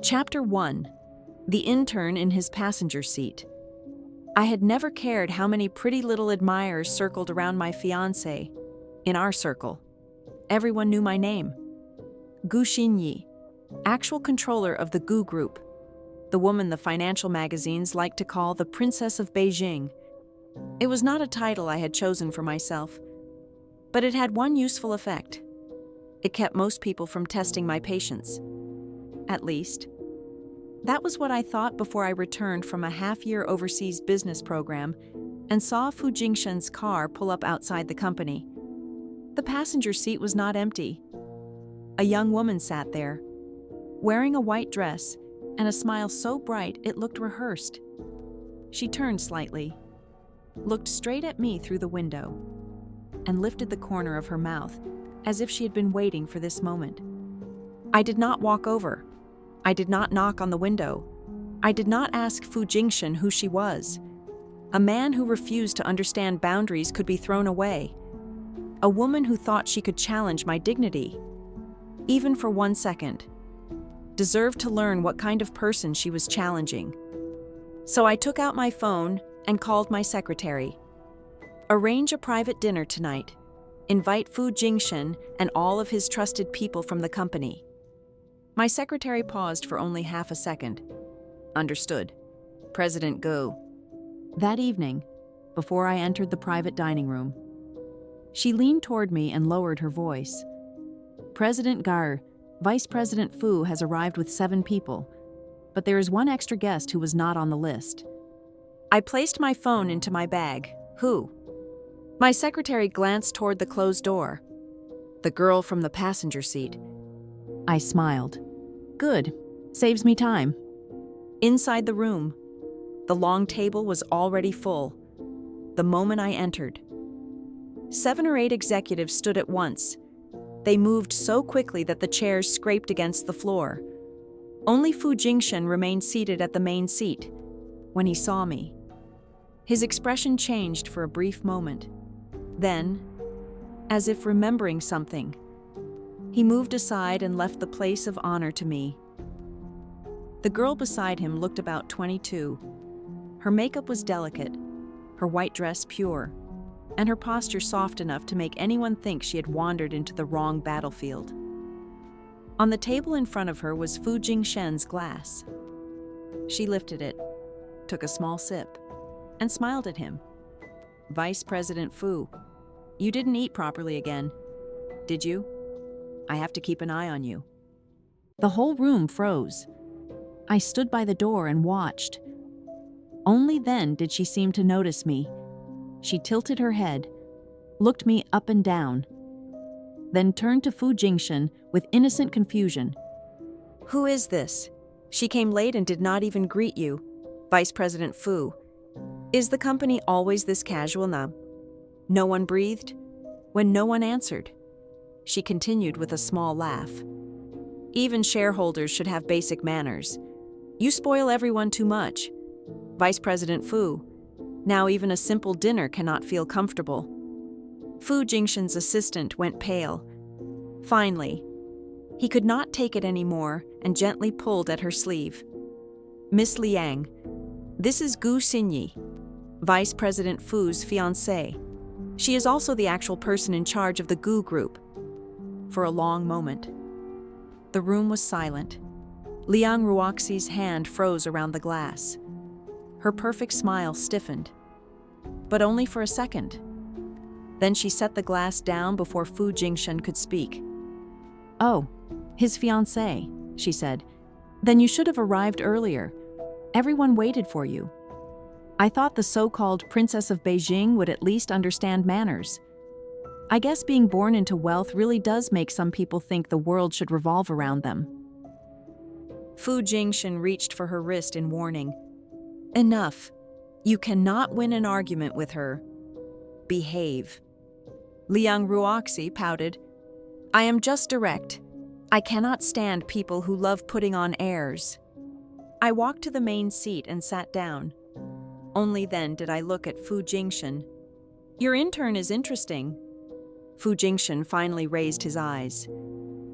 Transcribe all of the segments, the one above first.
Chapter 1. The Intern in His Passenger Seat. I had never cared how many pretty little admirers circled around my fiancé. In our circle, everyone knew my name. Gu Xinyi, actual controller of the Gu Group, the woman the financial magazines like to call the Princess of Beijing. It was not a title I had chosen for myself, but it had one useful effect. It kept most people from testing my patience. At least, that was what I thought before I returned from a half-year overseas business program and saw Fu Jingshen's car pull up outside the company. The passenger seat was not empty. A young woman sat there, wearing a white dress and a smile so bright it looked rehearsed. She turned slightly, looked straight at me through the window, and lifted the corner of her mouth as if she had been waiting for this moment. I did not walk over. I did not knock on the window. I did not ask Fu Jingshen who she was. A man who refused to understand boundaries could be thrown away. A woman who thought she could challenge my dignity, even for 1 second, deserved to learn what kind of person she was challenging. So I took out my phone and called my secretary. Arrange a private dinner tonight. Invite Fu Jingshen and all of his trusted people from the company. My secretary paused for only half a second. Understood. President Gu. That evening, before I entered the private dining room, she leaned toward me and lowered her voice. President Gar, Vice President Fu has arrived with 7 people, but there is one extra guest who was not on the list. I placed my phone into my bag. Who? My secretary glanced toward the closed door. The girl from the passenger seat. I smiled. Good. Saves me time. Inside the room, the long table was already full. The moment I entered, 7 or 8 executives stood at once. They moved so quickly that the chairs scraped against the floor. Only Fu Jingshen remained seated at the main seat. When he saw me, his expression changed for a brief moment. Then, as if remembering something, he moved aside and left the place of honor to me. The girl beside him looked about 22. Her makeup was delicate, her white dress pure, and her posture soft enough to make anyone think she had wandered into the wrong battlefield. On the table in front of her was Fu Jingshen's glass. She lifted it, took a small sip, and smiled at him. Vice President Fu, you didn't eat properly again, did you? I have to keep an eye on you. The whole room froze. I stood by the door and watched. Only then did she seem to notice me. She tilted her head, looked me up and down, then turned to Fu Jingshen with innocent confusion. Who is this? She came late and did not even greet you, Vice President Fu. Is the company always this casual now? No one breathed? When no one answered? She continued with a small laugh. Even shareholders should have basic manners. You spoil everyone too much. Vice President Fu, now even a simple dinner cannot feel comfortable. Fu Jingshen's assistant went pale. Finally, he could not take it anymore and gently pulled at her sleeve. Miss Liang, this is Gu Xinyi, Vice President Fu's fiancé. She is also the actual person in charge of the Gu Group. For a long moment, the room was silent. Liang Ruoxi's hand froze around the glass. Her perfect smile stiffened, but only for a second. Then she set the glass down before Fu Jingshen could speak. Oh, his fiancé, she said. Then you should have arrived earlier. Everyone waited for you. I thought the so-called Princess of Beijing would at least understand manners. I guess being born into wealth really does make some people think the world should revolve around them. Fu Jingshen reached for her wrist in warning. Enough. You cannot win an argument with her. Behave. Liang Ruoxi pouted. I am just direct. I cannot stand people who love putting on airs. I walked to the main seat and sat down. Only then did I look at Fu Jingshen. Your intern is interesting. Fu Jingshen finally raised his eyes.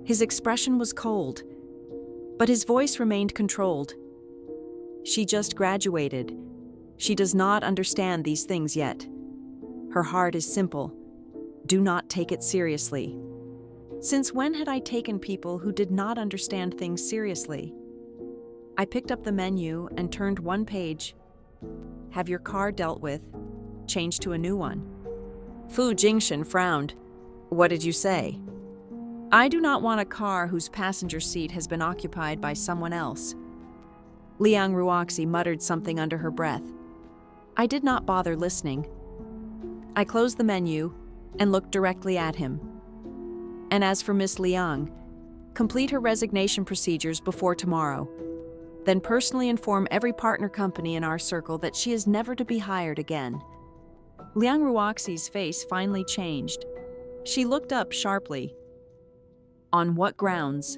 His expression was cold. But his voice remained controlled. She just graduated. She does not understand these things yet. Her heart is simple. Do not take it seriously. Since when had I taken people who did not understand things seriously? I picked up the menu and turned one page. Have your car dealt with. Change to a new one. Fu Jingshen frowned. What did you say? I do not want a car whose passenger seat has been occupied by someone else. Liang Ruoxi muttered something under her breath. I did not bother listening. I closed the menu and looked directly at him. And as for Miss Liang, complete her resignation procedures before tomorrow. Then personally inform every partner company in our circle that she is never to be hired again. Liang Ruoxi's face finally changed. She looked up sharply. On what grounds?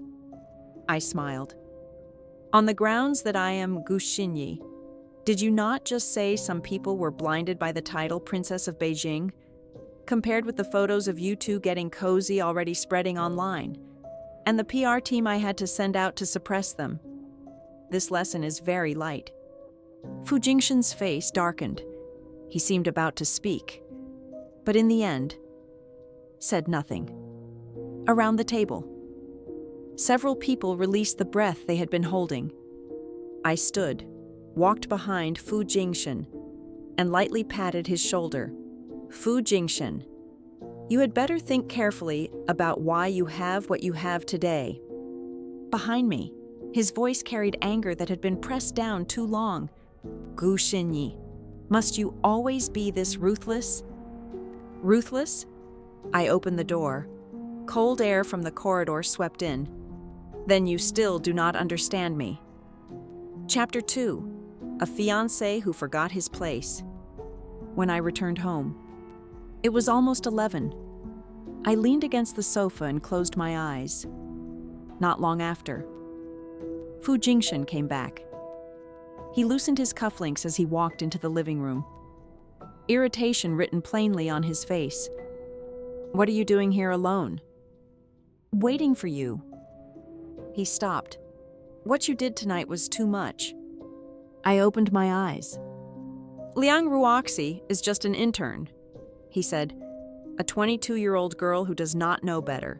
I smiled. On the grounds that I am Gu Xinyi. Did you not just say some people were blinded by the title Princess of Beijing? Compared with the photos of you two getting cozy already spreading online, and the PR team I had to send out to suppress them. This lesson is very light. Fu Jingshen's face darkened. He seemed about to speak, but in the end, said nothing. Around the table, several people released the breath they had been holding. I stood, walked behind Fu Jingshen, and lightly patted his shoulder. Fu Jingshen, you had better think carefully about why you have what you have today. Behind me, his voice carried anger that had been pressed down too long. Gu Xinyi, must you always be this ruthless? Ruthless? I opened the door. Cold air from the corridor swept in. Then you still do not understand me. Chapter 2. A fiancé who forgot his place. When I returned home, it was almost 11. I leaned against the sofa and closed my eyes. Not long after, Fu Jingshen came back. He loosened his cufflinks as he walked into the living room. Irritation written plainly on his face. What are you doing here alone? Waiting for you. He stopped. What you did tonight was too much. I opened my eyes. Liang Ruoxi is just an intern, he said, a 22-year-old girl who does not know better.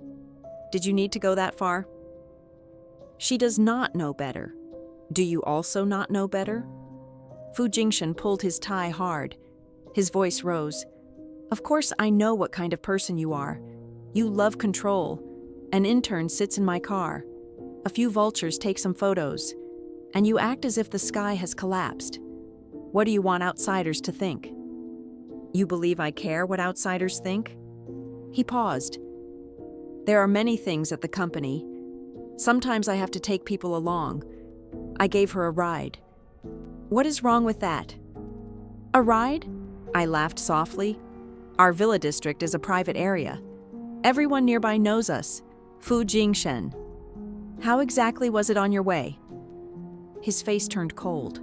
Did you need to go that far? She does not know better. Do you also not know better? Fu Jingshen pulled his tie hard. His voice rose. Of course I know what kind of person you are. You love control. An intern sits in my car. A few vultures take some photos. And you act as if the sky has collapsed. What do you want outsiders to think? You believe I care what outsiders think? He paused. There are many things at the company. Sometimes I have to take people along. I gave her a ride. What is wrong with that? A ride? I laughed softly. Our villa district is a private area. Everyone nearby knows us. Fu Jingshen. How exactly was it on your way? His face turned cold.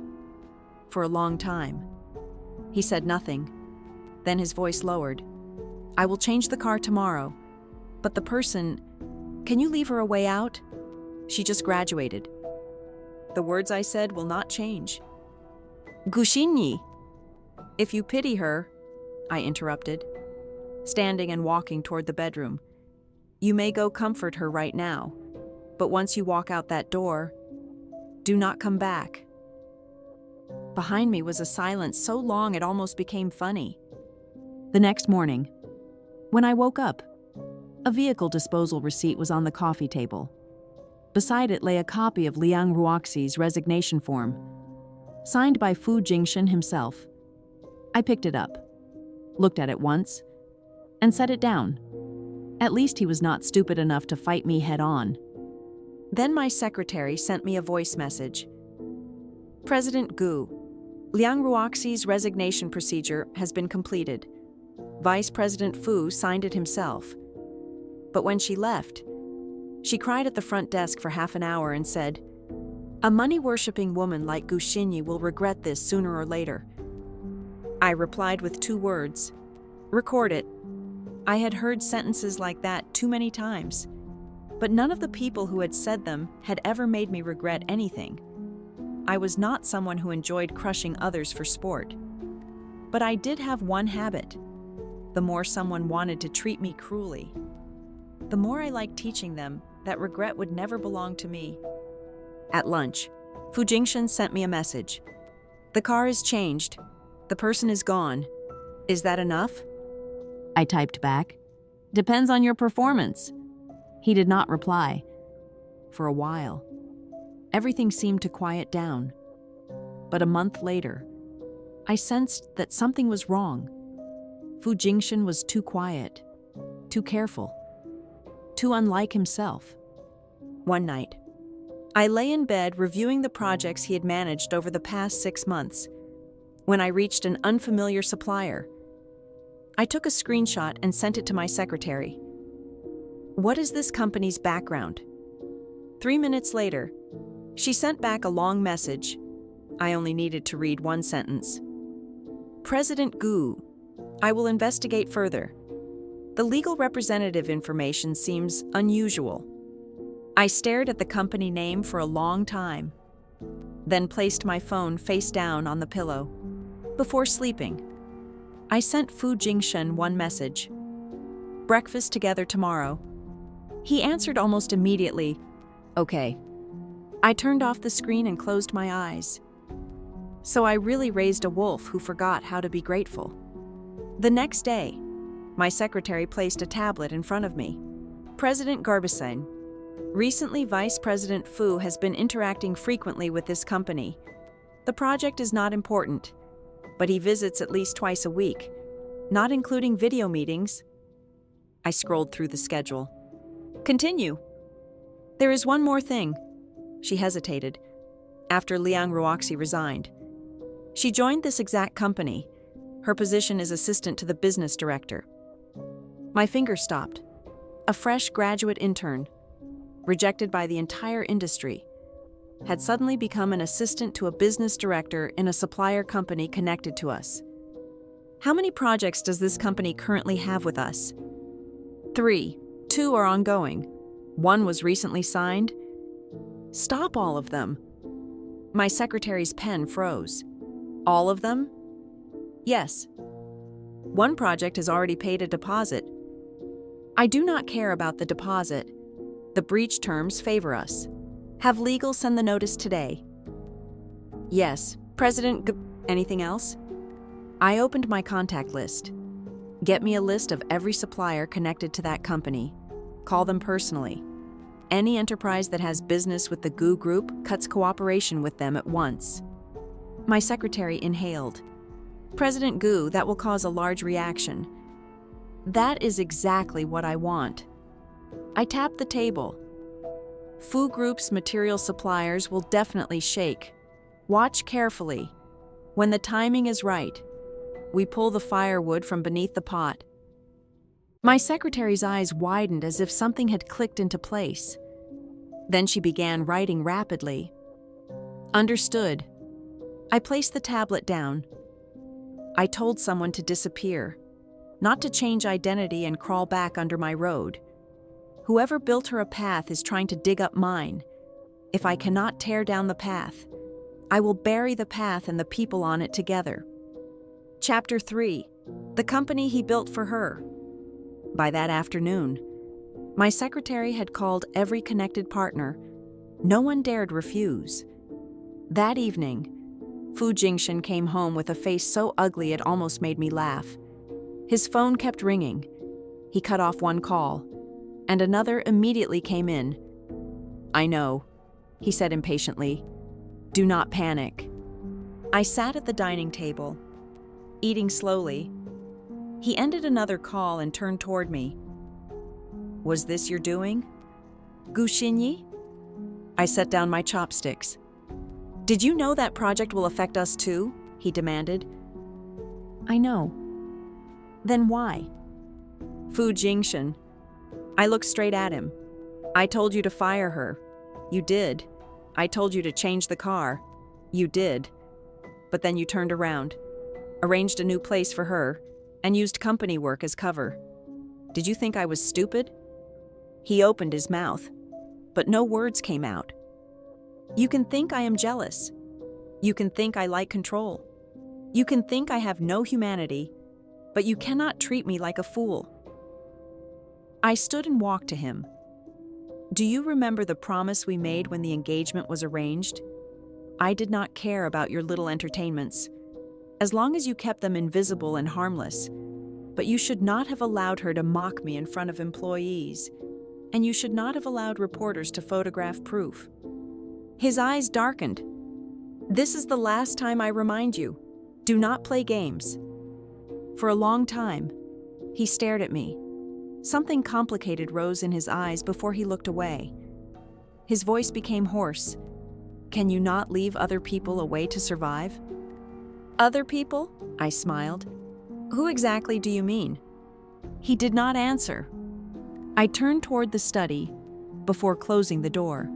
For a long time. He said nothing. Then his voice lowered. I will change the car tomorrow. But the person, can you leave her a way out? She just graduated. The words I said will not change. Gu Xinyi. If you pity her, I interrupted, standing and walking toward the bedroom. You may go comfort her right now, but once you walk out that door, do not come back. Behind me was a silence so long it almost became funny. The next morning, when I woke up, a vehicle disposal receipt was on the coffee table. Beside it lay a copy of Liang Ruoxi's resignation form, signed by Fu Jingshen himself. I picked it up, looked at it once, and set it down. At least he was not stupid enough to fight me head-on. Then my secretary sent me a voice message. President Gu, Liang Ruoxi's resignation procedure has been completed. Vice President Fu signed it himself. But when she left, she cried at the front desk for half an hour and said, a money-worshipping woman like Gu Xinyi will regret this sooner or later. I replied with 2 words, record it. I had heard sentences like that too many times. But none of the people who had said them had ever made me regret anything. I was not someone who enjoyed crushing others for sport. But I did have one habit. The more someone wanted to treat me cruelly, the more I liked teaching them that regret would never belong to me. At lunch, Fu Jingshen sent me a message. "The car is changed. The person is gone. Is that enough?" I typed back, "Depends on your performance." He did not reply. For a while, everything seemed to quiet down. But a month later, I sensed that something was wrong. Fu Jingshen was too quiet, too careful, too unlike himself. One night, I lay in bed reviewing the projects he had managed over the past 6 months when I reached an unfamiliar supplier. I took a screenshot and sent it to my secretary. "What is this company's background?" 3 minutes later, she sent back a long message. I only needed to read one sentence. "President Gu, I will investigate further. The legal representative information seems unusual." I stared at the company name for a long time, then placed my phone face down on the pillow. Before sleeping, I sent Fu Jingshen one message. "Breakfast together tomorrow." He answered almost immediately, "Okay." I turned off the screen and closed my eyes. So I really raised a wolf who forgot how to be grateful. The next day, my secretary placed a tablet in front of me. "President Garbison, recently Vice President Fu has been interacting frequently with this company. The project is not important, but he visits at least twice a week, not including video meetings." I scrolled through the schedule. "Continue." "There is one more thing." She hesitated. After Liang Ruoxi resigned, she joined this exact company. Her position is assistant to the business director. My finger stopped. A fresh graduate intern, rejected by the entire industry, had suddenly become an assistant to a business director in a supplier company connected to us. How many projects does this company currently have with us? 3. 2 are ongoing. 1 was recently signed. Stop all of them. My secretary's pen froze. All of them? Yes. 1 project has already paid a deposit. I do not care about the deposit. The breach terms favor us. Have legal send the notice today. Yes, President G. Anything else? I opened my contact list. Get me a list of every supplier connected to that company. Call them personally. Any enterprise that has business with the Gu Group cuts cooperation with them at once. My secretary inhaled. President Gu, that will cause a large reaction. That is exactly what I want. I tapped the table. Fu Group's material suppliers will definitely shake. Watch carefully. When the timing is right, we pull the firewood from beneath the pot. My secretary's eyes widened as if something had clicked into place. Then she began writing rapidly. Understood. I placed the tablet down. I told someone to disappear, not to change identity and crawl back under my road. Whoever built her a path is trying to dig up mine. If I cannot tear down the path, I will bury the path and the people on it together. Chapter 3. The company he built for her. By that afternoon, my secretary had called every connected partner. No one dared refuse. That evening, Fu Jingshen came home with a face so ugly it almost made me laugh. His phone kept ringing. He cut off one call, and another immediately came in. I know, he said impatiently. Do not panic. I sat at the dining table, eating slowly. He ended another call and turned toward me. Was this your doing? Gu Xinyi? I set down my chopsticks. Did you know that project will affect us too? He demanded. I know. Then why? Fu Jingshen. I looked straight at him. I told you to fire her. You did. I told you to change the car. You did. But then you turned around, arranged a new place for her, and used company work as cover. Did you think I was stupid? He opened his mouth, but no words came out. You can think I am jealous. You can think I like control. You can think I have no humanity, but you cannot treat me like a fool. I stood and walked to him. Do you remember the promise we made when the engagement was arranged? I did not care about your little entertainments, as long as you kept them invisible and harmless. But you should not have allowed her to mock me in front of employees, and you should not have allowed reporters to photograph proof. His eyes darkened. This is the last time I remind you. Do not play games. For a long time, he stared at me. Something complicated rose in his eyes before he looked away. His voice became hoarse. Can you not leave other people a way to survive? Other people? I smiled. Who exactly do you mean? He did not answer. I turned toward the study before closing the door.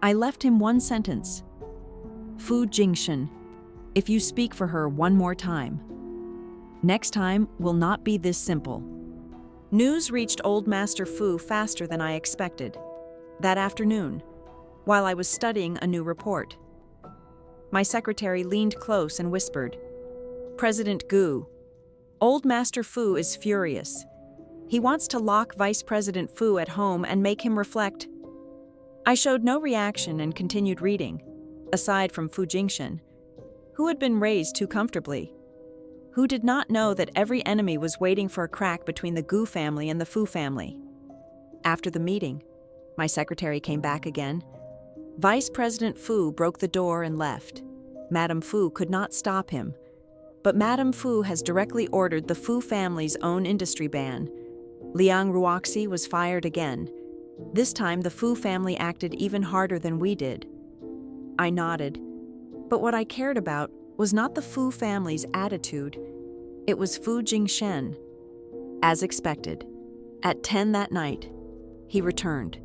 I left him one sentence. Fu Jingshen, if you speak for her one more time, next time will not be this simple. News reached Old Master Fu faster than I expected. That afternoon, while I was studying a new report, my secretary leaned close and whispered, President Gu, Old Master Fu is furious. He wants to lock Vice President Fu at home and make him reflect. I showed no reaction and continued reading, aside from Fu Jingshen, who had been raised too comfortably, who did not know that every enemy was waiting for a crack between the Gu family and the Fu family. After the meeting, my secretary came back again. Vice President Fu broke the door and left. Madame Fu could not stop him, but Madame Fu has directly ordered the Fu family's own industry ban. Liang Ruoxi was fired again. This time the Fu family acted even harder than we did. I nodded, but what I cared about was not the Fu family's attitude. It was Fu Jingshen. As expected, at 10 that night, he returned.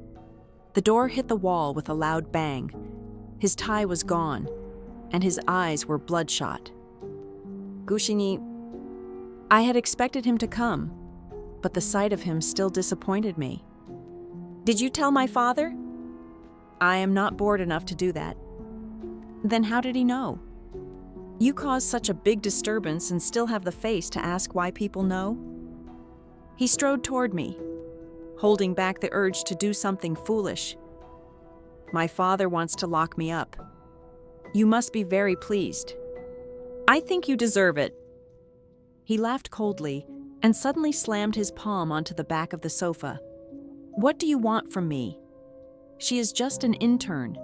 The door hit the wall with a loud bang. His tie was gone, and his eyes were bloodshot. Gu Xinyi, I had expected him to come, but the sight of him still disappointed me. Did you tell my father? I am not bored enough to do that. Then how did he know? You caused such a big disturbance and still have the face to ask why people know? He strode toward me, holding back the urge to do something foolish. My father wants to lock me up. You must be very pleased. I think you deserve it. He laughed coldly and suddenly slammed his palm onto the back of the sofa. What do you want from me? She is just an intern.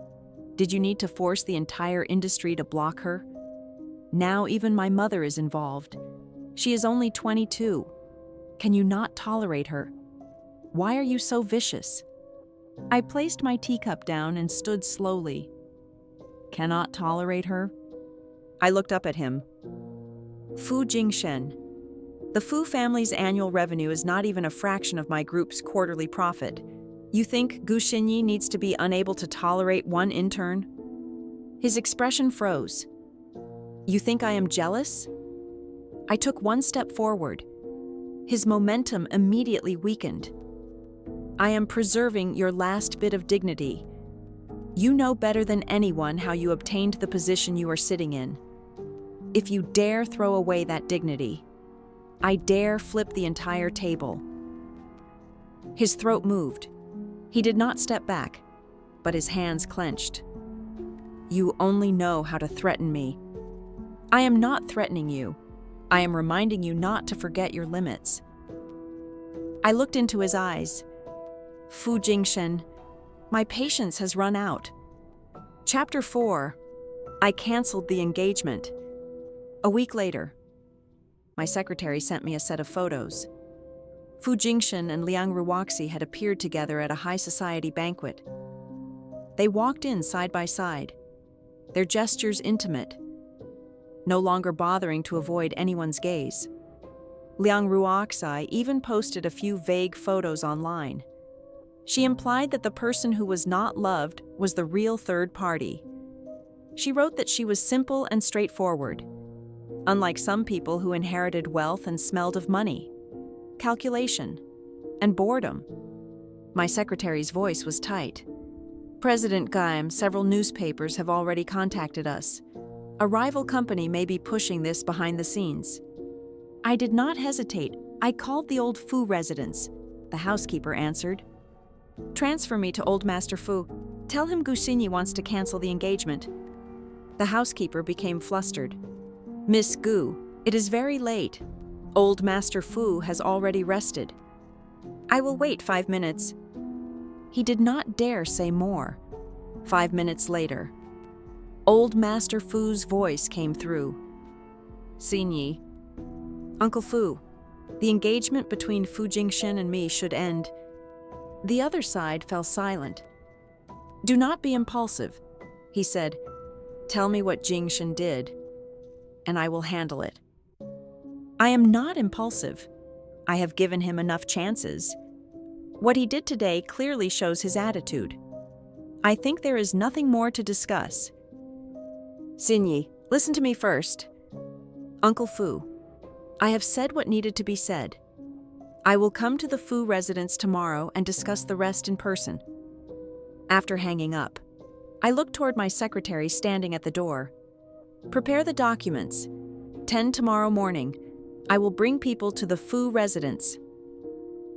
Did you need to force the entire industry to block her? Now even my mother is involved. She is only 22. Can you not tolerate her? Why are you so vicious? I placed my teacup down and stood slowly. Cannot tolerate her? I looked up at him. Fu Jingshen. The Fu family's annual revenue is not even a fraction of my group's quarterly profit. You think Gu Xinyi needs to be unable to tolerate one intern? His expression froze. You think I am jealous? I took one step forward. His momentum immediately weakened. I am preserving your last bit of dignity. You know better than anyone how you obtained the position you are sitting in. If you dare throw away that dignity, I dare flip the entire table. His throat moved. He did not step back, but his hands clenched. You only know how to threaten me. I am not threatening you. I am reminding you not to forget your limits. I looked into his eyes. Fu Jingshen, my patience has run out. Chapter 4. I canceled the engagement. A week later, my secretary sent me a set of photos. Fu Jingshen and Liang Ruoxi had appeared together at a high society banquet. They walked in side by side, their gestures intimate, no longer bothering to avoid anyone's gaze. Liang Ruoxi even posted a few vague photos online. She implied that the person who was not loved was the real third party. She wrote that she was simple and straightforward, unlike some people who inherited wealth and smelled of money, calculation, and boredom. My secretary's voice was tight. President Gaim, several newspapers have already contacted us. A rival company may be pushing this behind the scenes. I did not hesitate. I called the old Fu residence. The housekeeper answered. Transfer me to old Master Fu. Tell him Gu Xinyi wants to cancel the engagement. The housekeeper became flustered. Miss Gu, it is very late. Old Master Fu has already rested. I will wait 5 minutes. He did not dare say more. 5 minutes later, old Master Fu's voice came through. Xinyi. Uncle Fu, the engagement between Fu Jingshen and me should end. The other side fell silent. Do not be impulsive, he said. Tell me what Jingshen did, and I will handle it. I am not impulsive. I have given him enough chances. What he did today clearly shows his attitude. I think there is nothing more to discuss. Xinyi, listen to me first. Uncle Fu, I have said what needed to be said. I will come to the Fu residence tomorrow and discuss the rest in person. After hanging up, I looked toward my secretary standing at the door. Prepare the documents. 10 tomorrow morning. I will bring people to the Fu residence.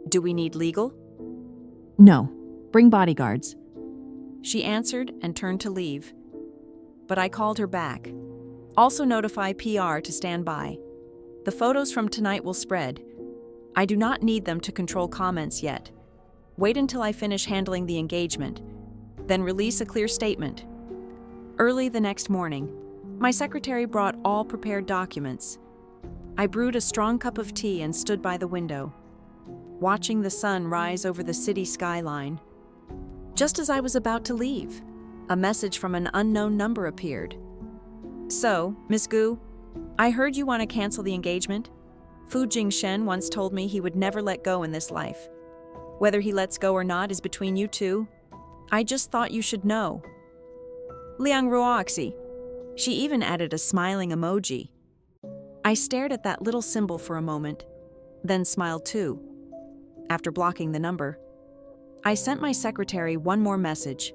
Do we need legal? No. Bring bodyguards. She answered and turned to leave. But I called her back. Also notify PR to stand by. The photos from tonight will spread. I do not need them to control comments yet. Wait until I finish handling the engagement. Then release a clear statement. Early the next morning, my secretary brought all prepared documents. I brewed a strong cup of tea and stood by the window, watching the sun rise over the city skyline. Just as I was about to leave, a message from an unknown number appeared. So, Miss Gu, I heard you want to cancel the engagement. Fu Jingshen once told me he would never let go in this life. Whether he lets go or not is between you two. I just thought you should know. Liang Ruoxi. She even added a smiling emoji. I stared at that little symbol for a moment, then smiled too. After blocking the number, I sent my secretary one more message.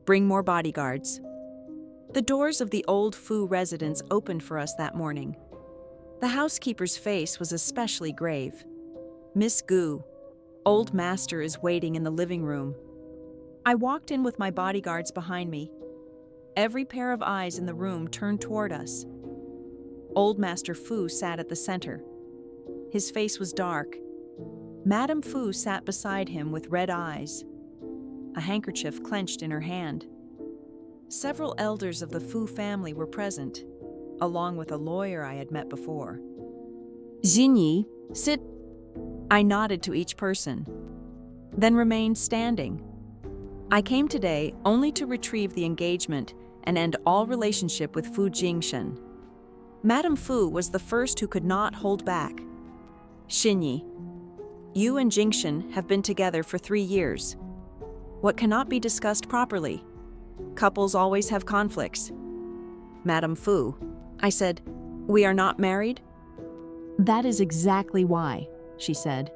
Bring more bodyguards. The doors of the old Fu residence opened for us that morning. The housekeeper's face was especially grave. Miss Gu, old master is waiting in the living room. I walked in with my bodyguards behind me. Every pair of eyes in the room turned toward us. Old Master Fu sat at the center. His face was dark. Madame Fu sat beside him with red eyes, a handkerchief clenched in her hand. Several elders of the Fu family were present, along with a lawyer I had met before. Xinyi, sit. I nodded to each person, then remained standing. I came today only to retrieve the engagement and end all relationship with Fu Jingshen. Madame Fu was the first who could not hold back. Xinyi, you and Jingshen have been together for 3 years. What cannot be discussed properly? Couples always have conflicts. Madame Fu, I said, we are not married? That is exactly why, she said,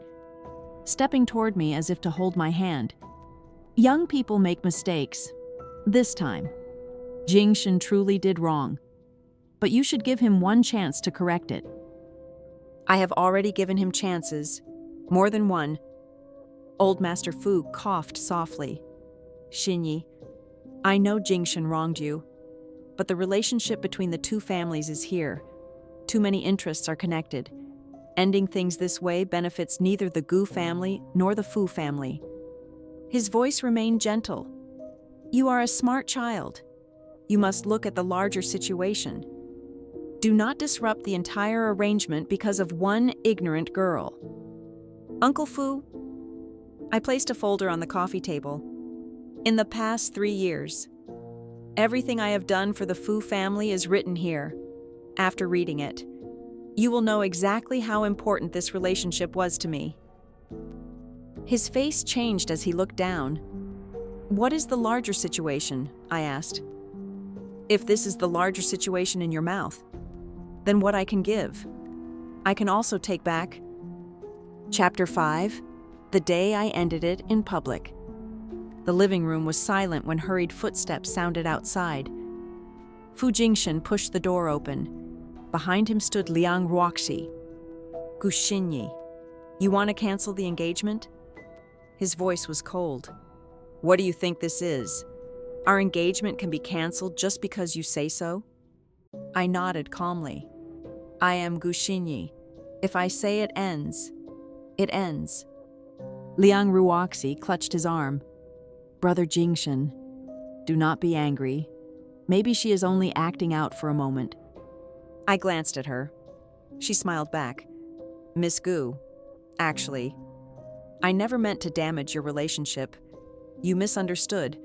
stepping toward me as if to hold my hand. Young people make mistakes. This time, Jingshen truly did wrong. But you should give him one chance to correct it. I have already given him chances, more than one. Old Master Fu coughed softly. Xinyi, I know Jingshen wronged you, but the relationship between the two families is here. Too many interests are connected. Ending things this way benefits neither the Gu family nor the Fu family. His voice remained gentle. You are a smart child. You must look at the larger situation. Do not disrupt the entire arrangement because of one ignorant girl. Uncle Fu, I placed a folder on the coffee table. In the past 3 years, everything I have done for the Fu family is written here. After reading it, you will know exactly how important this relationship was to me. His face changed as he looked down. What is the larger situation? I asked. If this is the larger situation in your mouth, then what I can give, I can also take back. Chapter 5. The day I ended it in public. The living room was silent when hurried footsteps sounded outside. Fu Jingshen pushed the door open. Behind him stood Liang Ruoxi. Gu Xinyi, you want to cancel the engagement? His voice was cold. What do you think this is? Our engagement can be canceled just because you say so? I nodded calmly. I am Gu Xinyi. If I say it ends, it ends. Liang Ruoxi clutched his arm. Brother Jingshen, do not be angry. Maybe she is only acting out for a moment. I glanced at her. She smiled back. Miss Gu, actually, I never meant to damage your relationship. You misunderstood.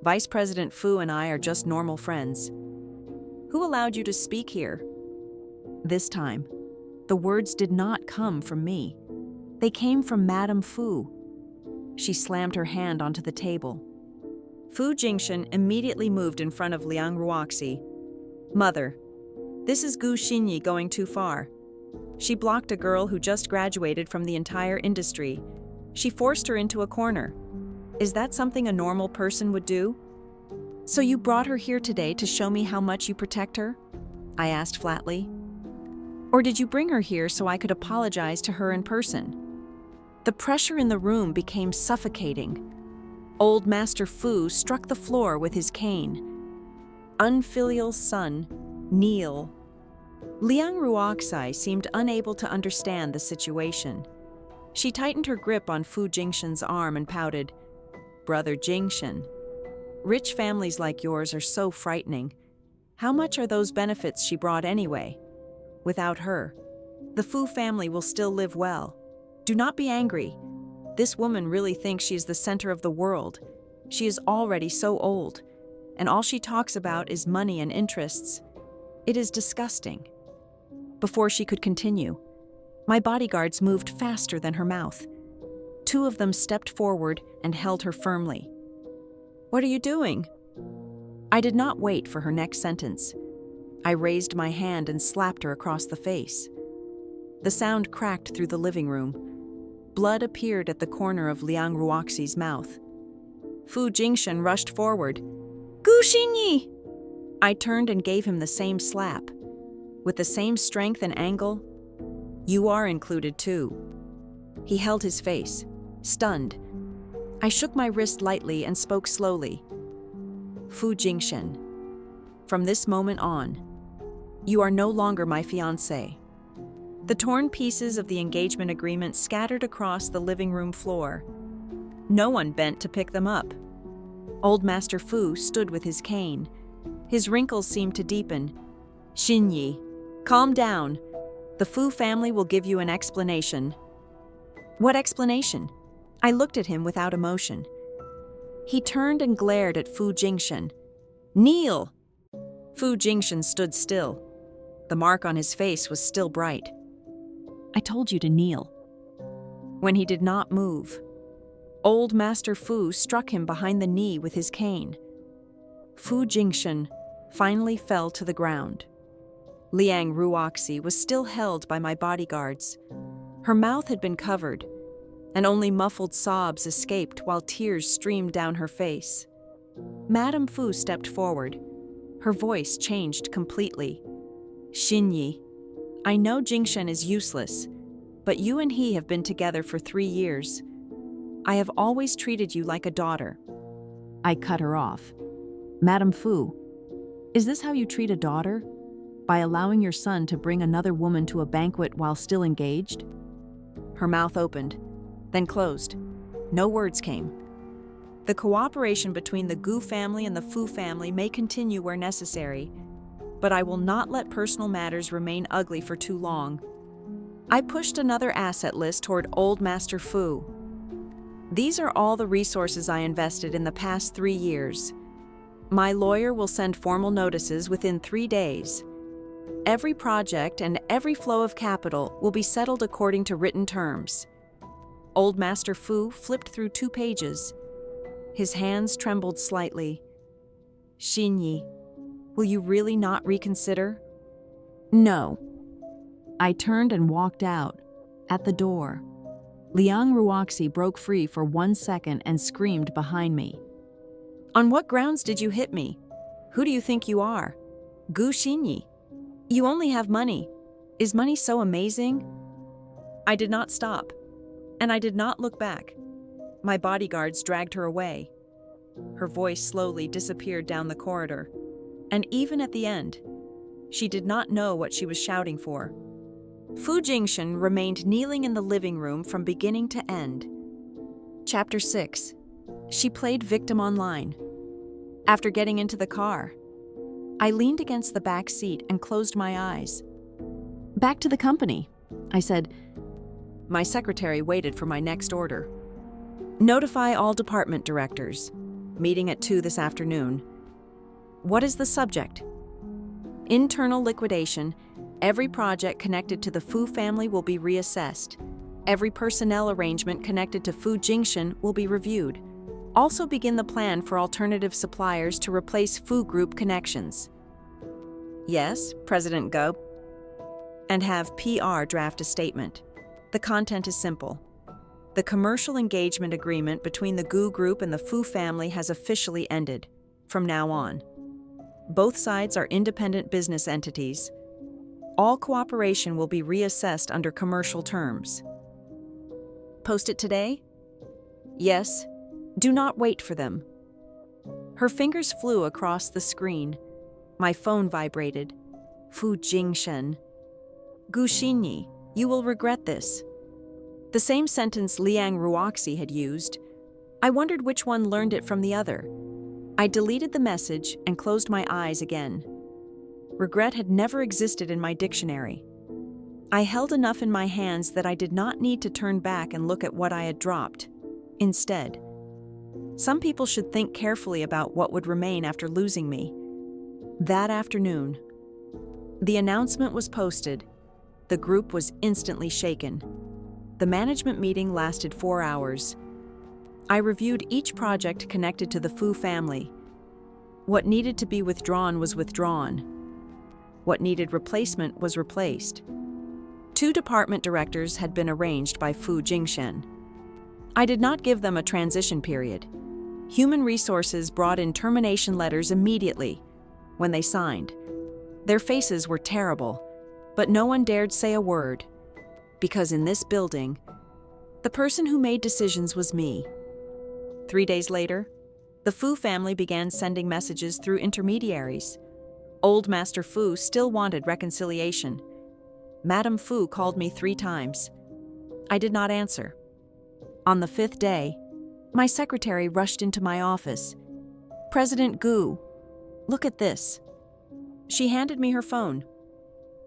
Vice President Fu and I are just normal friends. Who allowed you to speak here? This time, the words did not come from me. They came from Madame Fu. She slammed her hand onto the table. Fu Jingshen immediately moved in front of Liang Ruoxi. Mother, this is Gu Xinyi going too far. She blocked a girl who just graduated from the entire industry. She forced her into a corner. Is that something a normal person would do? So you brought her here today to show me how much you protect her? I asked flatly. Or did you bring her here so I could apologize to her in person? The pressure in the room became suffocating. Old Master Fu struck the floor with his cane. Unfilial son, kneel. Liang Ruoxi seemed unable to understand the situation. She tightened her grip on Fu Jingshen's arm and pouted, Brother Jingshen, rich families like yours are so frightening. How much are those benefits she brought anyway? Without her, the Fu family will still live well. Do not be angry. This woman really thinks she is the center of the world. She is already so old, and all she talks about is money and interests. It is disgusting. Before she could continue, my bodyguards moved faster than her mouth. Two of them stepped forward and held her firmly. What are you doing? I did not wait for her next sentence. I raised my hand and slapped her across the face. The sound cracked through the living room. Blood appeared at the corner of Liang Ruoxi's mouth. Fu Jingshen rushed forward. Gu Xinyi! I turned and gave him the same slap. With the same strength and angle, you are included too. He held his face, stunned. I shook my wrist lightly and spoke slowly. Fu Jingshen, from this moment on, you are no longer my fiancé. The torn pieces of the engagement agreement scattered across the living room floor. No one bent to pick them up. Old Master Fu stood with his cane. His wrinkles seemed to deepen. Xinyi, calm down. The Fu family will give you an explanation. What explanation? I looked at him without emotion. He turned and glared at Fu Jingshen. Kneel! Fu Jingshen stood still. The mark on his face was still bright. I told you to kneel. When he did not move, Old Master Fu struck him behind the knee with his cane. Fu Jingshen finally fell to the ground. Liang Ruoxi was still held by my bodyguards. Her mouth had been covered, and only muffled sobs escaped while tears streamed down her face. Madame Fu stepped forward. Her voice changed completely. Xinyi, I know Jingshen is useless, but you and he have been together for 3 years. I have always treated you like a daughter. I cut her off. Madame Fu, is this how you treat a daughter? By allowing your son to bring another woman to a banquet while still engaged? Her mouth opened, then closed. No words came. The cooperation between the Gu family and the Fu family may continue where necessary, but I will not let personal matters remain ugly for too long. I pushed another asset list toward Old Master Fu. These are all the resources I invested in the past 3 years. My lawyer will send formal notices within 3 days. Every project and every flow of capital will be settled according to written terms. Old Master Fu flipped through 2 pages. His hands trembled slightly. Xinyi, will you really not reconsider? No. I turned and walked out. At the door, Liang Ruoxi broke free for 1 second and screamed behind me. "On what grounds did you hit me? Who do you think you are? Gu Xinyi. You only have money. Is money so amazing?" I did not stop, and I did not look back. My bodyguards dragged her away. Her voice slowly disappeared down the corridor, and even at the end, she did not know what she was shouting for. Fu Jingshen remained kneeling in the living room from beginning to end. Chapter 6. She played victim online. After getting into the car, I leaned against the back seat and closed my eyes. "Back to the company," I said. My secretary waited for my next order. "Notify all department directors. Meeting at 2 this afternoon." "What is the subject?" "Internal liquidation. Every project connected to the Fu family will be reassessed. Every personnel arrangement connected to Fu Jingshen will be reviewed. Also begin the plan for alternative suppliers to replace Fu Group connections." "Yes, President Gu." "And have PR draft a statement. The content is simple. The commercial engagement agreement between the Gu Group and the Fu family has officially ended. From now on, both sides are independent business entities. All cooperation will be reassessed under commercial terms." "Post it today?" "Yes. Do not wait for them." Her fingers flew across the screen. My phone vibrated. Fu Jingshen. "Gu Xinyi, you will regret this." The same sentence Liang Ruoxi had used. I wondered which one learned it from the other. I deleted the message and closed my eyes again. Regret had never existed in my dictionary. I held enough in my hands that I did not need to turn back and look at what I had dropped. Instead, some people should think carefully about what would remain after losing me. That afternoon, the announcement was posted. The group was instantly shaken. The management meeting lasted 4 hours. I reviewed each project connected to the Fu family. What needed to be withdrawn was withdrawn. What needed replacement was replaced. 2 department directors had been arranged by Fu Jingshen. I did not give them a transition period. Human Resources brought in termination letters immediately. When they signed, their faces were terrible, but no one dared say a word. Because in this building, the person who made decisions was me. 3 days later, the Fu family began sending messages through intermediaries. Old Master Fu still wanted reconciliation. Madame Fu called me 3 times. I did not answer. On the 5th day, my secretary rushed into my office. "President Gu, look at this." She handed me her phone.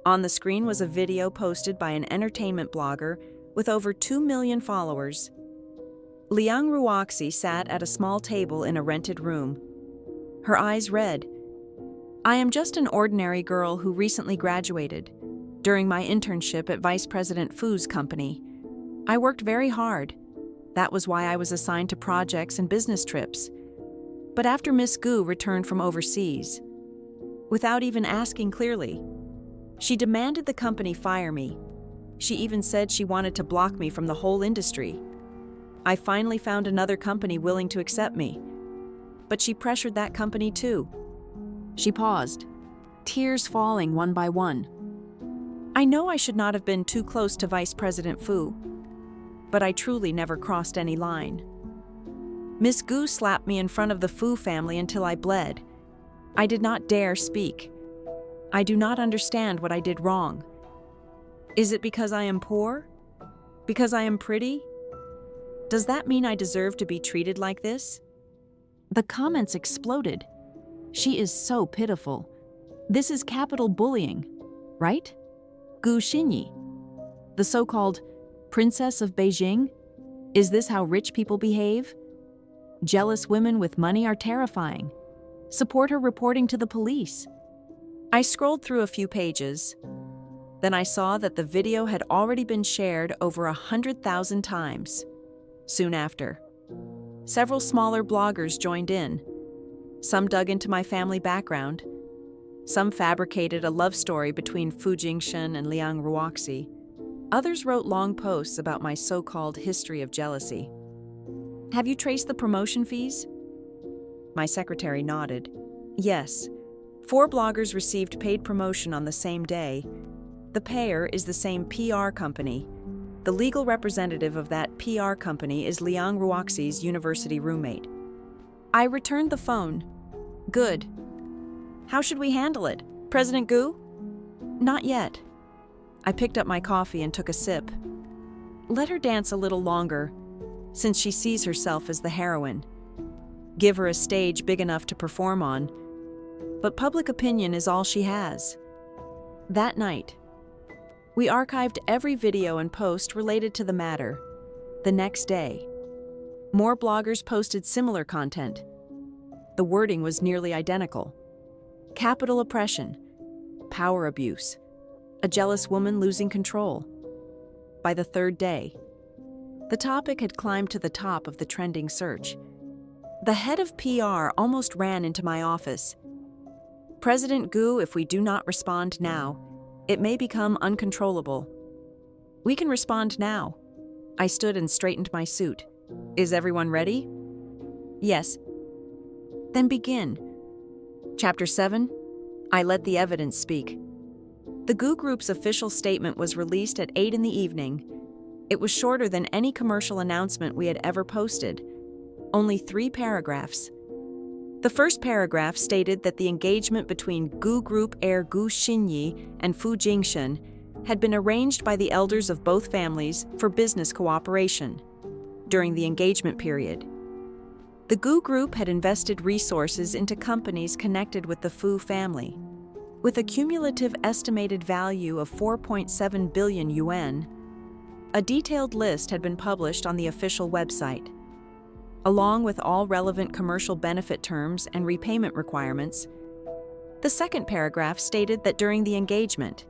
On the screen was a video posted by an entertainment blogger with over 2 million followers. Liang Ruoxi sat at a small table in a rented room. Her eyes read, "I am just an ordinary girl who recently graduated. During my internship at Vice President Fu's company, I worked very hard. That was why I was assigned to projects and business trips. But after Miss Gu returned from overseas, without even asking clearly, she demanded the company fire me. She even said she wanted to block me from the whole industry. I finally found another company willing to accept me, but she pressured that company too." She paused, tears falling one by one. I know I should not have been too close to Vice President Fu, but I truly never crossed any line. Miss Gu slapped me in front of the Fu family until I bled. I did not dare speak. I do not understand what I did wrong. Is it because I am poor? Because I am pretty? Does that mean I deserve to be treated like this? The comments exploded. "She is so pitiful. This is capital bullying, right? Gu Xinyi, the so-called Princess of Beijing? Is this how rich people behave? Jealous women with money are terrifying. Support her reporting to the police." I scrolled through a few pages. Then I saw that the video had already been shared over 100,000 times. Soon after, several smaller bloggers joined in. Some dug into my family background. Some fabricated a love story between Fu Jingshen and Liang Ruoxi. Others wrote long posts about my so-called history of jealousy. Have you traced the promotion fees? My secretary nodded. Yes. 4 bloggers received paid promotion on the same day. The payer is the same PR company. The legal representative of that PR company is Liang Ruoxi's university roommate. I returned the phone. Good. How should we handle it? President Gu? Not yet. I picked up my coffee and took a sip. Let her dance a little longer, since she sees herself as the heroine. Give her a stage big enough to perform on. But public opinion is all she has. That night, we archived every video and post related to the matter. The next day, more bloggers posted similar content. The wording was nearly identical. Capital oppression, power abuse, a jealous woman losing control. By the 3rd day, the topic had climbed to the top of the trending search. The head of PR almost ran into my office. President Gu, if we do not respond now, it may become uncontrollable. We can respond now. I stood and straightened my suit. Is everyone ready? Yes. Then begin. Chapter 7. I let the evidence speak. The Gu Group's official statement was released at 8 in the evening. It was shorter than any commercial announcement we had ever posted. Only 3 paragraphs. The first paragraph stated that the engagement between Gu Group heir Gu Xinyi and Fu Jingshen had been arranged by the elders of both families for business cooperation during the engagement period. The Gu Group had invested resources into companies connected with the Fu family. With a cumulative estimated value of 4.7 billion yuan, a detailed list had been published on the official website. Along with all relevant commercial benefit terms and repayment requirements, the second paragraph stated that during the engagement,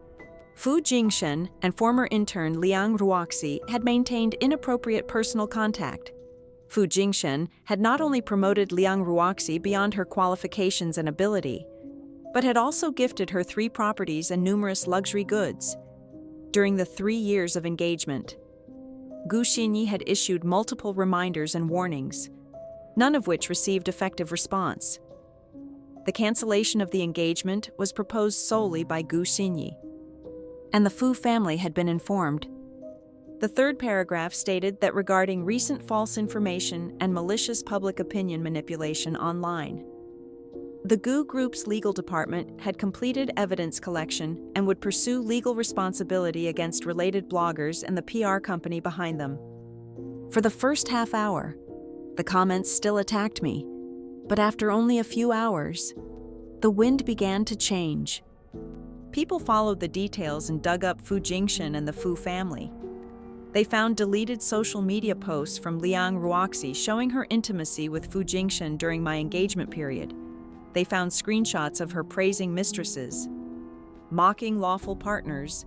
Fu Jingshen and former intern Liang Ruoxi had maintained inappropriate personal contact. Fu Jingshen had not only promoted Liang Ruoxi beyond her qualifications and ability, but had also gifted her 3 properties and numerous luxury goods. During the 3 years of engagement, Gu Xinyi had issued multiple reminders and warnings, none of which received effective response. The cancellation of the engagement was proposed solely by Gu Xinyi, and the Fu family had been informed. The third paragraph stated that regarding recent false information and malicious public opinion manipulation online, the Gu Group's legal department had completed evidence collection and would pursue legal responsibility against related bloggers and the PR company behind them. For the first half hour, the comments still attacked me, but after only a few hours, the wind began to change. People followed the details and dug up Fu Jingshen and the Fu family. They found deleted social media posts from Liang Ruoxi showing her intimacy with Fu Jingshen during my engagement period. They found screenshots of her praising mistresses, mocking lawful partners,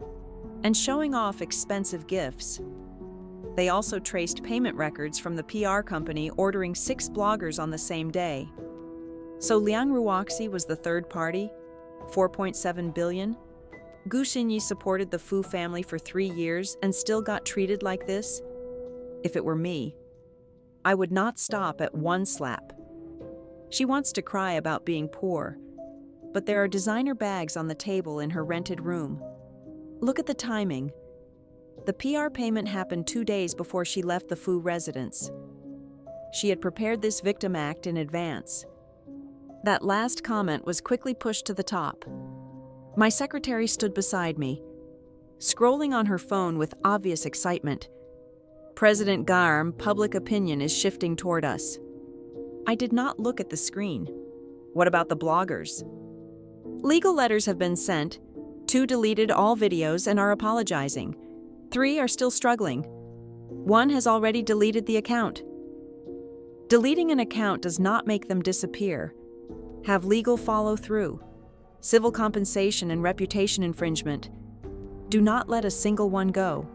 and showing off expensive gifts. They also traced payment records from the PR company ordering 6 bloggers on the same day. So Liang Ruoxi was the third party, 4.7 billion. Gu Xinyi supported the Fu family for 3 years and still got treated like this? If it were me, I would not stop at 1 slap. She wants to cry about being poor, but there are designer bags on the table in her rented room. Look at the timing. The PR payment happened 2 days before she left the Fu residence. She had prepared this victim act in advance. That last comment was quickly pushed to the top. My secretary stood beside me, scrolling on her phone with obvious excitement. President Garm, public opinion is shifting toward us. I did not look at the screen. What about the bloggers? Legal letters have been sent. 2 deleted all videos and are apologizing. 3 are still struggling. 1 has already deleted the account. Deleting an account does not make them disappear. Have legal follow through. Civil compensation and reputation infringement. Do not let a single one go.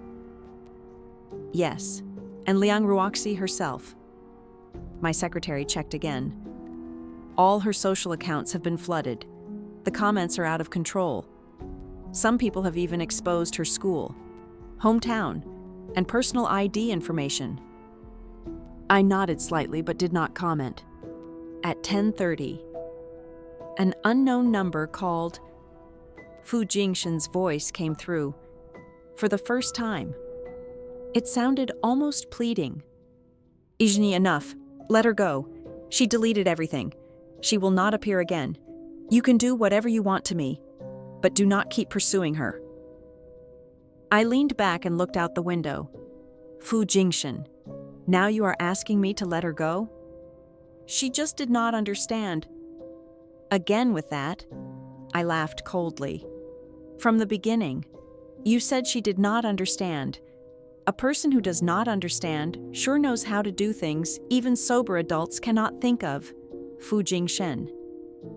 Yes, and Liang Ruoxi herself. My secretary checked again. All her social accounts have been flooded. The comments are out of control. Some people have even exposed her school. hometown, and personal ID information. I nodded slightly but did not comment. At 10:30, an unknown number called. Fu Jingshen's voice came through. For the first time. It sounded almost pleading. Xinyi, enough. Let her go. She deleted everything. She will not appear again. You can do whatever you want to me, but do not keep pursuing her. I leaned back and looked out the window. Fu Jingshen, now you are asking me to let her go? She just did not understand. Again with that, I laughed coldly. From the beginning, you said she did not understand. A person who does not understand sure knows how to do things even sober adults cannot think of. Fu Jingshen,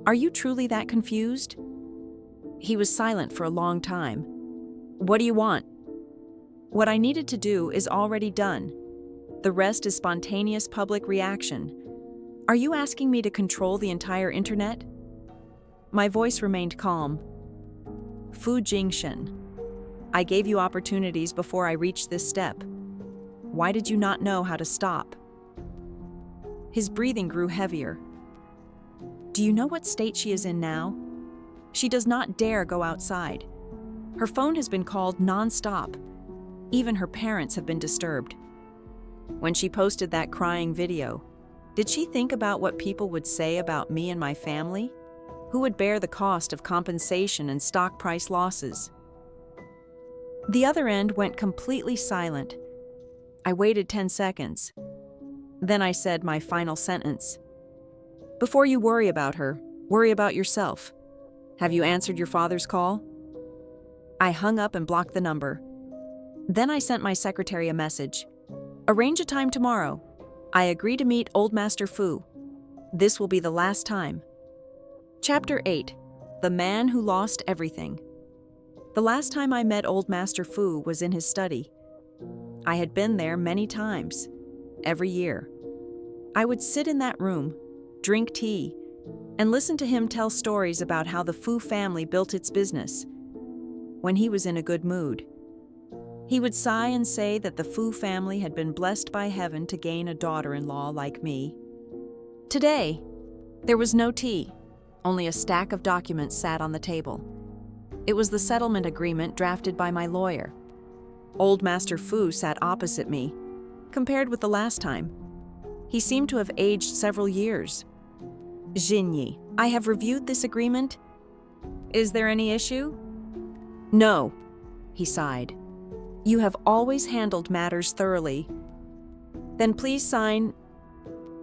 are you truly that confused? He was silent for a long time. What do you want? What I needed to do is already done. The rest is spontaneous public reaction. Are you asking me to control the entire internet? My voice remained calm. Fu Jingshen, I gave you opportunities before I reached this step. Why did you not know how to stop? His breathing grew heavier. Do you know what state she is in now? She does not dare go outside. Her phone has been called non-stop. Even her parents have been disturbed. When she posted that crying video, did she think about what people would say about me and my family? Who would bear the cost of compensation and stock price losses? The other end went completely silent. I waited 10 seconds. Then I said my final sentence. Before you worry about her, worry about yourself. Have you answered your father's call? I hung up and blocked the number. Then I sent my secretary a message. Arrange a time tomorrow. I agree to meet Old Master Fu. This will be the last time. Chapter 8. The Man Who Lost Everything. The last time I met Old Master Fu was in his study. I had been there many times, every year. I would sit in that room, drink tea, and listen to him tell stories about how the Fu family built its business. When he was in a good mood, he would sigh and say that the Fu family had been blessed by heaven to gain a daughter-in-law like me. Today, there was no tea. Only a stack of documents sat on the table. It was the settlement agreement drafted by my lawyer. Old Master Fu sat opposite me. Compared with the last time, he seemed to have aged several years. Xinyi, I have reviewed this agreement. Is there any issue? No, he sighed. You have always handled matters thoroughly. Then please sign.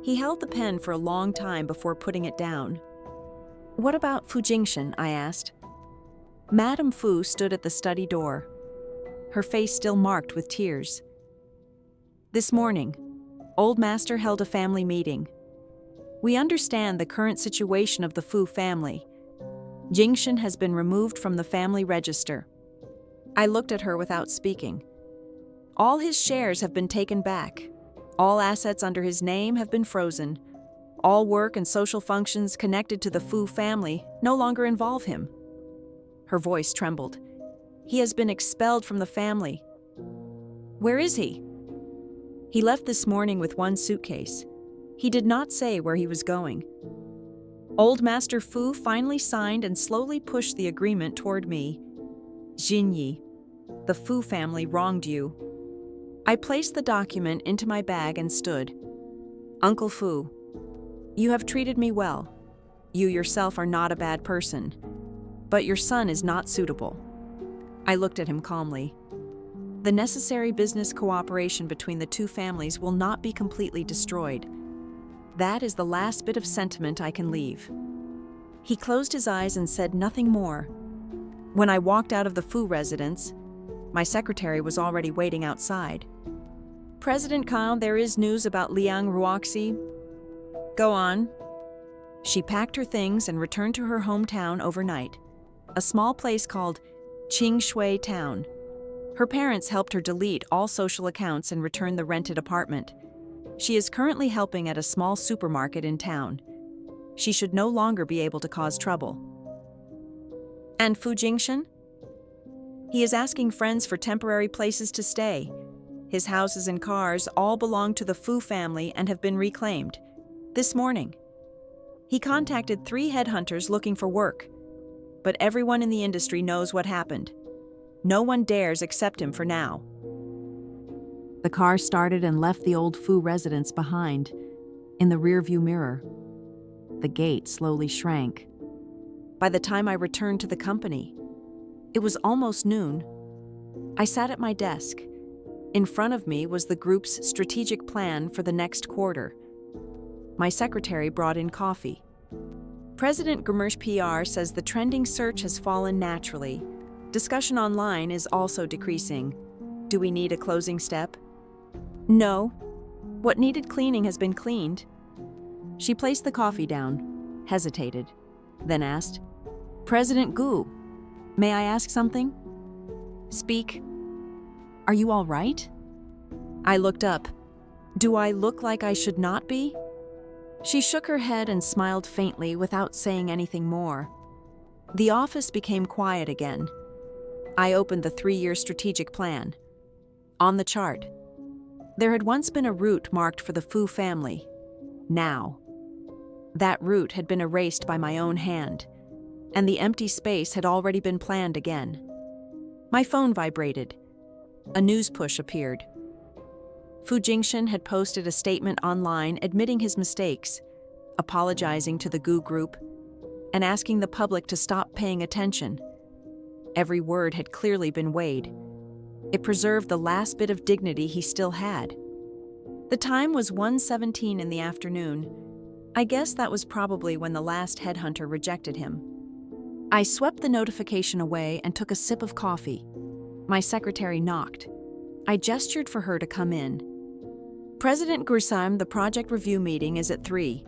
He held the pen for a long time before putting it down. What about Fu Jingshen? I asked. Madame Fu stood at the study door, her face still marked with tears. This morning, Old Master held a family meeting. We understand the current situation of the Fu family. Jingshen has been removed from the family register. I looked at her without speaking. All his shares have been taken back. All assets under his name have been frozen. All work and social functions connected to the Fu family no longer involve him. Her voice trembled. He has been expelled from the family. Where is he? He left this morning with one suitcase. He did not say where he was going. Old Master Fu finally signed and slowly pushed the agreement toward me. Xinyi, the Fu family wronged you. I placed the document into my bag and stood. Uncle Fu, you have treated me well. You yourself are not a bad person, but your son is not suitable. I looked at him calmly. The necessary business cooperation between the two families will not be completely destroyed. That is the last bit of sentiment I can leave. He closed his eyes and said nothing more. When I walked out of the Fu residence, my secretary was already waiting outside. President Kyle, there is news about Liang Ruoxi. Go on. She packed her things and returned to her hometown overnight, a small place called Qingshui Town. Her parents helped her delete all social accounts and return the rented apartment. She is currently helping at a small supermarket in town. She should no longer be able to cause trouble. And Fu Jingshen? He is asking friends for temporary places to stay. His houses and cars all belong to the Fu family and have been reclaimed. This morning, he contacted 3 headhunters looking for work. But everyone in the industry knows what happened. No one dares accept him for now. The car started and left the old Fu residence behind. In the rearview mirror, the gate slowly shrank. By the time I returned to the company, it was almost noon. I sat at my desk. In front of me was the group's strategic plan for the next quarter. My secretary brought in coffee. President Gmersh PR says the trending search has fallen naturally. Discussion online is also decreasing. Do we need a closing step? No. What needed cleaning has been cleaned. She placed the coffee down, hesitated, then asked, President Gu, may I ask something? Speak. Are you all right? I looked up. Do I look like I should not be? She shook her head and smiled faintly without saying anything more. The office became quiet again. I opened the 3-year strategic plan. On the chart, there had once been a route marked for the Fu family. Now, that route had been erased by my own hand, and the empty space had already been planned again. My phone vibrated. A news push appeared. Fu Jingshen had posted a statement online admitting his mistakes, apologizing to the Gu group, and asking the public to stop paying attention. Every word had clearly been weighed. It preserved the last bit of dignity he still had. The time was 1:17 in the afternoon. I guess that was probably when the last headhunter rejected him. I swept the notification away and took a sip of coffee. My secretary knocked. I gestured for her to come in. President Gursheim, the project review meeting is at 3.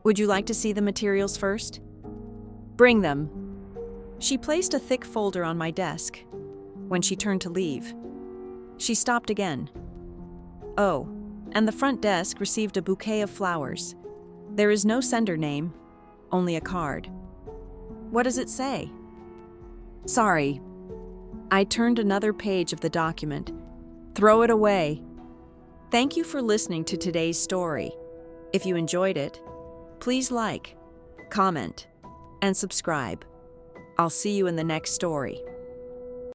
Would you like to see the materials first? Bring them. She placed a thick folder on my desk. When she turned to leave, she stopped again. Oh, and the front desk received a bouquet of flowers. There is no sender name, only a card. What does it say? Sorry. I turned another page of the document. Throw it away. Thank you for listening to today's story. If you enjoyed it, please like, comment, and subscribe. I'll see you in the next story.